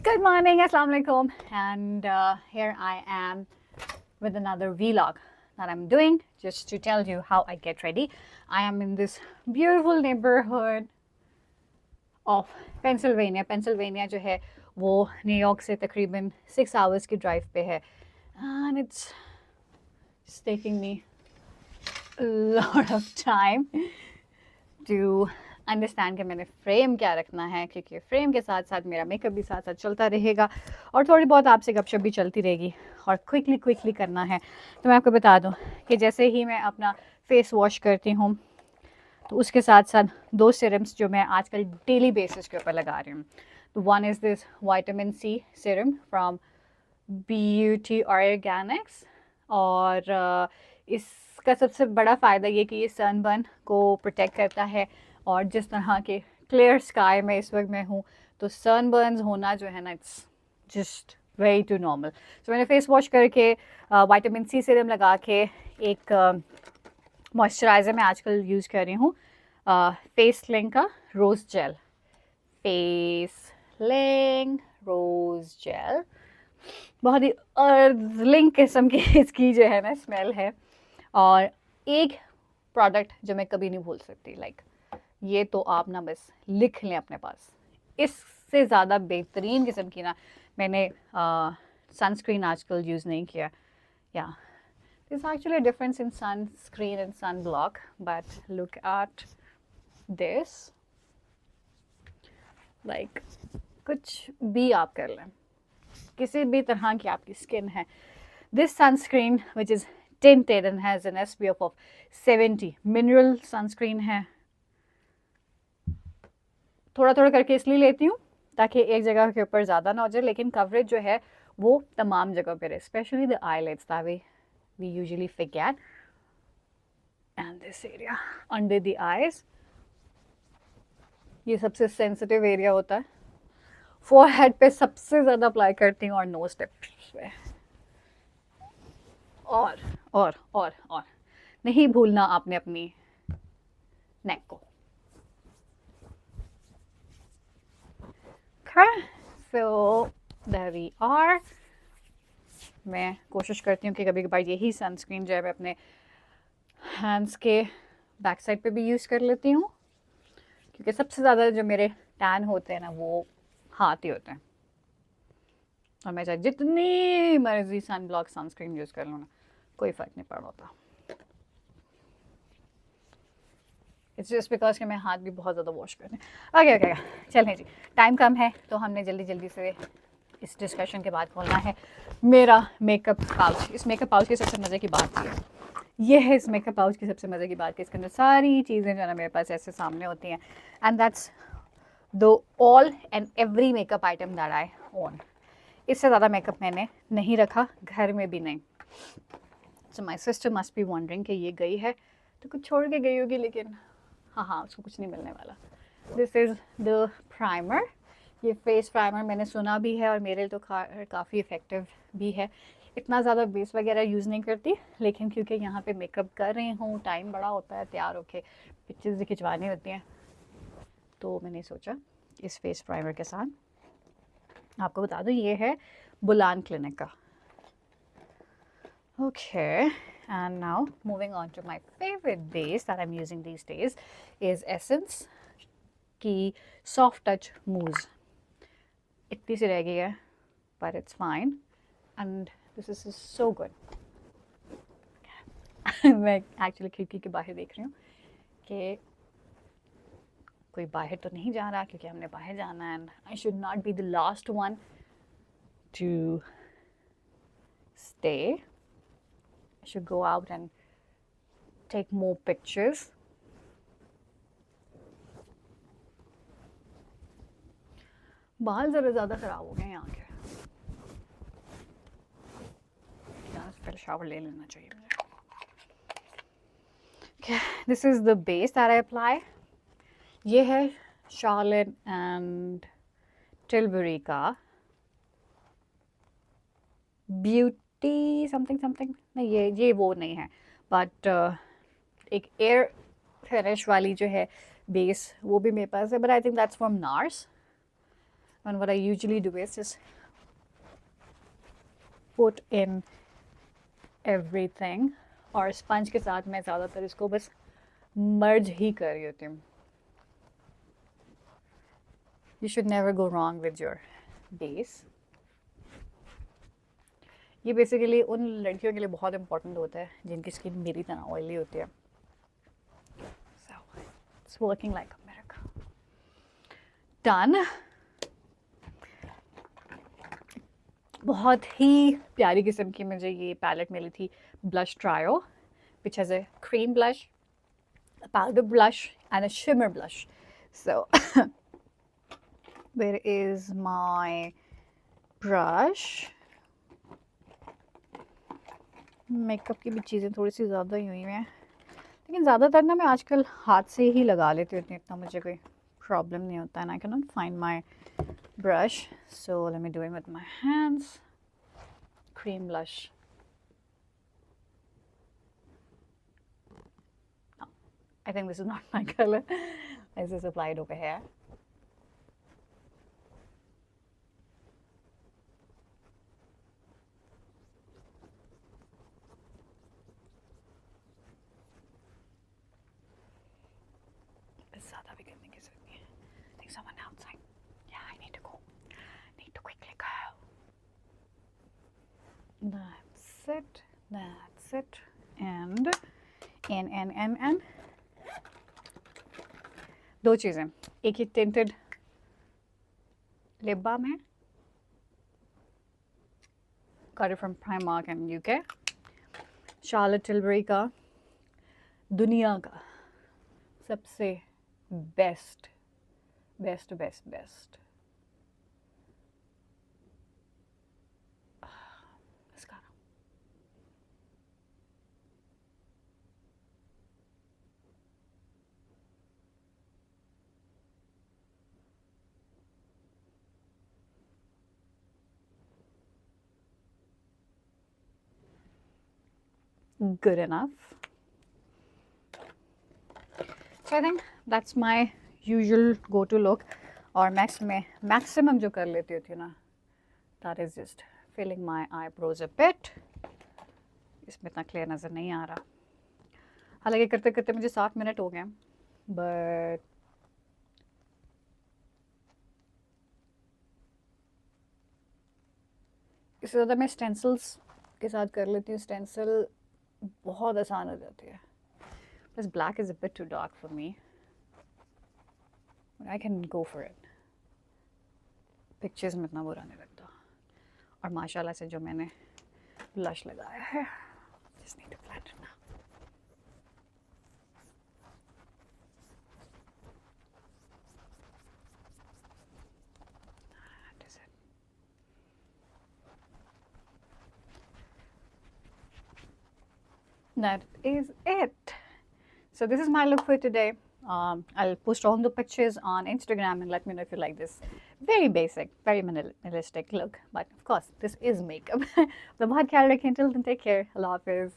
Good morning, Assalamu alaikum, and here I am with another vlog that I'm doing just to tell you how I get ready. I am in this beautiful neighborhood of Pennsylvania. Pennsylvania जो है वो New York से तकरीबन 6 hours की drive पे है, and it's taking me a lot of time to understand कि मैंने फ्रेम क्या रखना है, क्योंकि फ्रेम के साथ साथ मेरा मेकअप भी साथ साथ चलता रहेगा और थोड़ी बहुत आपसे गपशप भी चलती रहेगी और क्विकली करना है। तो मैं आपको बता दूं कि जैसे ही मैं अपना फेस वॉश करती हूँ तो उसके साथ साथ 2 सीरम्स जो मैं आजकल डेली बेसिस के ऊपर लगा रही हूँ। तो one is this vitamin C serum from Beauty Organics, और इसका सबसे बड़ा फ़ायदा ये कि ये सनबर्न को प्रोटेक्ट करता है। और जिस तरह के क्लियर स्काई में इस वक्त मैं हूँ तो सनबर्न्स होना जो है ना, it's just very too normal. So मैंने फेस वॉश करके विटामिन सी सीरम लगा के एक मॉइस्चराइज़र मैं आजकल यूज़ कर रही हूँ, फेस लिंक का रोज़ जेल। फेस लिंक रोज़ जेल बहुत ही अर्लिंग किस्म की इसकी जो है ना स्मेल है। और एक प्रोडक्ट जो मैं कभी नहीं भूल सकती, ये तो आप ना बस लिख लें अपने पास, इससे ज़्यादा बेहतरीन किस्म की ना मैंने सनस्क्रीन आजकल यूज़ नहीं किया। या there's actually a difference in sunscreen and sunblock, but look at this, कुछ भी आप कर लें, किसी भी तरह की आपकी स्किन है, this sunscreen which is tinted and has an SPF of 70, mineral sunscreen है। थोड़ा करके इसलिए लेती हूँ ताकि एक जगह के ऊपर ज़्यादा ना हो जाए, लेकिन कवरेज जो है वो तमाम जगह पे रहे, specially the eyelids, that way we usually forget, and this area under the eyes, ये सबसे सेंसिटिव एरिया होता है। फोरहेड पे सबसे ज़्यादा अप्लाई करती हूँ और नोज टिप्स पे, और नहीं भूलना आपने अपनी नेक को। So there we are। मैं कोशिश करती हूँ कि कभी कभार यही सनस्क्रीन जो है मैं अपने हैंड्स के बैक साइड पे भी यूज़ कर लेती हूँ, क्योंकि सबसे ज़्यादा जो मेरे टैन होते हैं ना वो हाथ ही होते हैं, और मैं चाहे जितनी मर्जी सन ब्लॉक सनस्क्रीन यूज़ कर लूँ ना, कोई फ़र्क नहीं पड़ होता। इट्स जस्ट बिकॉज कि मैं हाथ भी बहुत ज़्यादा वॉश करती हूँ। ओके चलें जी, टाइम कम है तो हमने जल्दी से इस डिस्कशन के बाद खोलना है मेरा मेकअप पाउच। इस मेकअप पाउच की सबसे मज़े की बात ये है, इस मेकअप पाउच की सबसे मज़े की बात कि इसके अंदर सारी चीज़ें जो है ना मेरे पास ऐसे सामने होती हैं, and that's the all and every makeup item that I own. इससे ज़्यादा मेकअप मैंने नहीं रखा, घर में भी नहीं। So my sister must be wondering कि ये गई है तो कुछ छोड़ के गई होगी, लेकिन हाँ उसको कुछ नहीं मिलने वाला। This is the primer. ये फेस प्राइमर मैंने सुना भी है और मेरे तो काफ़ी इफ़ेक्टिव भी है। इतना ज़्यादा बेस वगैरह यूज़ नहीं करती, लेकिन क्योंकि यहाँ पे मेकअप कर रही हूँ, टाइम बड़ा होता है, तैयार होके पिक्चर्स भी खिंचवानी होती हैं, तो मैंने सोचा इस फेस प्राइमर के साथ आपको बता दूँ ये है बुलान क्लिनिक का। Okay, and now moving on to my favorite base that I'm using these days is Essence की Soft Touch Mousse। इतनी सी रह गई है, but it's fine, and this is so good। मैं एक्चुअली खिड़की के बाहर देख रही हूँ कि कोई बाहर तो नहीं जा रहा, क्योंकि हमने बाहर जाना है, and I should not be the last one to stay। I should go out and take more pictures। बाल ज़रा ज़्यादा ख़राब हो गए यहाँ के, पहले शावर ले लेना चाहिए मुझे। Okay, this is the base that I apply। ये है Charlotte and Tilbury का ब्यूटी समथिंग नहीं, ये वो नहीं है, बट एक एयर फिनिश वाली जो है बेस वो भी मेरे पास है, but I think that's from nurse. And what I usually do is just put in everything, और स्पंज के साथ मैं ज़्यादातर इसको बस मर्ज ही कर रही होती हूँ. You should never go wrong with your base. ये बेसिकली उन लड़कियों के लिए बहुत इंपॉर्टेंट होता है जिनकी स्किन मेरी तरह ऑयली होती है. So it's working like a miracle. Done. बहुत ही प्यारी किस्म की मुझे ये पैलेट मिली थी, blush trio, which has a cream blush, a powder blush and a shimmer blush. So where is my brush? Makeup की भी चीज़ें थोड़ी सी ज़्यादा ही हुई हैं, लेकिन ज़्यादातर ना मैं आजकल हाथ से ही लगा लेती हूँ, इतना मुझे कोई प्रॉब्लम नहीं होता है. And I cannot find my brush, so let me do it with my hands. Cream blush. No, I think this is not my color. Let's just apply it over here. ज़्यादा भी करने की ज़रूरत नहीं है. I think someone outside. Yeah, I need to go. Need to quickly go. That's it. That's it. And दो चीज़ें. एक ही tinted lip balm है. Got it from Primark and UK. Charlotte Tilbury का दुनिया का सबसे best mascara. Good enough. So I think that's my usual go-to look. और maximum जो कर लेती होती हूँ ना, that is just filling my eyebrows a bit. इसमें इतना क्लियर नज़र नहीं आ रहा, हालांकि करते करते मुझे 7 मिनट हो गए, बट इससे ज़्यादा मैं स्टेंसिल्स के साथ कर लेती हूँ. स्टेंसिल बहुत आसान हो जाती है. This black is a bit too dark for me, but I can go for it. Pictures में इतना बुरा नहीं लगता. और माशाल्लाह से जो मैंने blush लगाया है, just need to blend it now. That is it. That is it. So this is my look for today. I'll post all the pictures on Instagram and let me know if you like this very basic, very minimalistic look. But of course, this is makeup. So, बहुत ख्याल रखें. Till then, take care. Allah Hafiz.